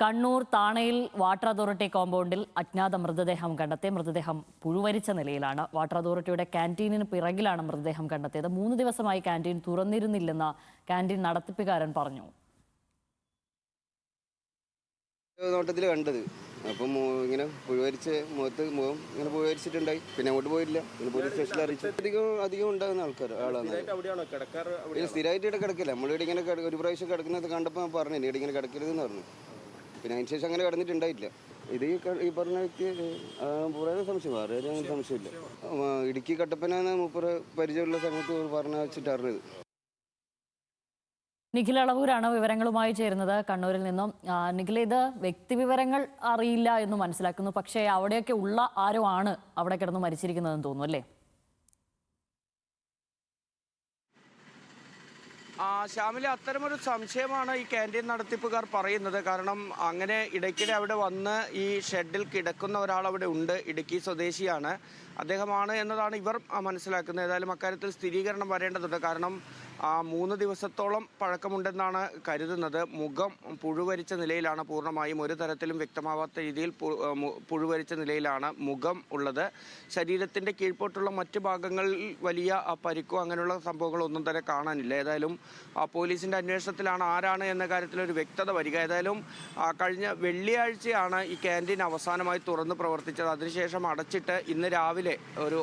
Kannur താണയിൽ water authority കോമ്പൗണ്ടിൽ അജ്ഞാത മൃതദേഹം കണ്ടെത്തി. മൃതദേഹം പുഴുവരിച്ച നിലയിലാണ്. വാട്ടർ അതോറിറ്റിയുടെ ക്യാന്റീനിന് പിറകിലാണ് മൃതദേഹം കണ്ടെത്തിയത്. 3 ദിവസമായി ക്യാന്റീൻ തുറന്നിരുന്നില്ലെന്ന് ക്യാന്റീൻ നടത്തിപ്പുകാരൻ പറഞ്ഞു. നോട്ടത്തിൽ കണ്ടത് അപ്പം ഇങ്ങനെ പുഴുവരിച്ച് മുഖം ഇങ്ങനെ പുഴുവരിച്ചിട്ടുണ്ടായി. പിന്നെ അങ്ങോട്ട് പോയില്ല. പിന്നെ പോലീസ് സ്റ്റേഷനിൽ അറിയിച്ചു. അധികം ഉണ്ടാകുന്ന ആളാണ്. സ്ഥിരമായിട്ട് ഇവിടെ കിടക്കില്ല. നമ്മളിവിടെ ഇങ്ങനെ ഒരു പ്രാവശ്യം കിടക്കുന്നത് കണ്ടപ്പോൾ പറഞ്ഞു ഇവിടെ ഇങ്ങനെ കിടക്കരുതെന്ന് പറഞ്ഞു. പിന്നെ അതിന് ശേഷം അങ്ങനെ കിടന്നിട്ടുണ്ടായിട്ടില്ല. ഇത് ഈ പറഞ്ഞ വ്യക്തി പുറമെ സംശയം വേറെ അങ്ങനെ സംശയമില്ല. ഇടുക്കി കട്ടപ്പന മൂപ്പര് പരിചയമുള്ള സമയത്ത് പറഞ്ഞ വെച്ചിട്ട് അറിഞ്ഞത്. നിഖിൽ അളവൂരാണ് വിവരങ്ങളുമായി ചേരുന്നത് കണ്ണൂരിൽ നിന്നും. നിഖിൽ, ഇത് വ്യക്തിവിവരങ്ങൾ അറിയില്ല എന്ന് മനസ്സിലാക്കുന്നു. പക്ഷേ അവിടെയൊക്കെ ഉള്ള ആരോ ആണ് അവിടെ കിടന്ന് മരിച്ചിരിക്കുന്നതെന്ന് തോന്നുന്നു, അല്ലേ? ശ്യാമിലെ, അത്തരമൊരു സംശയമാണ് ഈ ക്യാൻറ്റീൻ നടത്തിപ്പുകാർ പറയുന്നത്. കാരണം അങ്ങനെ ഇടയ്ക്കിടെ അവിടെ വന്ന് ഈ ഷെഡിൽ കിടക്കുന്ന ഒരാൾ അവിടെ ഉണ്ട്. ഇടുക്കി സ്വദേശിയാണ്, അദ്ദേഹമാണ് എന്നതാണ് ഇവർ മനസ്സിലാക്കുന്നത്. ഏതായാലും അക്കാര്യത്തിൽ സ്ഥിരീകരണം വരേണ്ടതുണ്ട്. കാരണം 3 ദിവസത്തോളം പഴക്കമുണ്ടെന്നാണ് കരുതുന്നത്. മുഖം പുഴുവരിച്ച നിലയിലാണ്, പൂർണ്ണമായും ഒരു തരത്തിലും വ്യക്തമാവാത്ത രീതിയിൽ പുഴുവരിച്ച നിലയിലാണ് മുഖം ഉള്ളത്. ശരീരത്തിൻ്റെ കീഴ്പോട്ടുള്ള മറ്റ് ഭാഗങ്ങളിൽ വലിയ പരിക്കോ അങ്ങനെയുള്ള സംഭവങ്ങളൊന്നും തന്നെ കാണാനില്ല. ഏതായാലും പോലീസിൻ്റെ അന്വേഷണത്തിലാണ് ആരാണ് എന്ന കാര്യത്തിൽ ഒരു വ്യക്തത വരിക. ഏതായാലും കഴിഞ്ഞ വെള്ളിയാഴ്ചയാണ് ഈ ക്യാൻറ്റീൻ അവസാനമായി തുറന്ന് പ്രവർത്തിച്ചത്. അതിനുശേഷം അടച്ചിട്ട് ഇന്ന് രാവിലെ ഒരു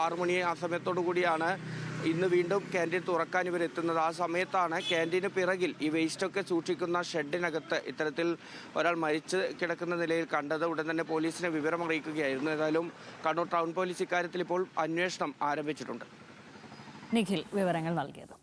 6 മണി ആ സമയത്തോടു കൂടിയാണ് ഇന്ന് വീണ്ടും ക്യാൻറ്റീൻ തുറക്കാൻ ഇവരെത്തുന്നത്. ആ സമയത്താണ് ക്യാൻറ്റീന് പിറകിൽ ഈ വേസ്റ്റൊക്കെ സൂക്ഷിക്കുന്ന ഷെഡിനകത്ത് ഇത്തരത്തിൽ ഒരാൾ മരിച്ച് കിടക്കുന്ന നിലയിൽ കണ്ടത്. ഉടൻ തന്നെ പോലീസിനെ വിവരം അറിയിക്കുകയായിരുന്നു. ഏതായാലും കണ്ണൂർ ടൗൺ പോലീസ് ഇക്കാര്യത്തിൽ ഇപ്പോൾ അന്വേഷണം ആരംഭിച്ചിട്ടുണ്ട്. നിഖിൽ വിവരങ്ങൾ നൽകിയത്.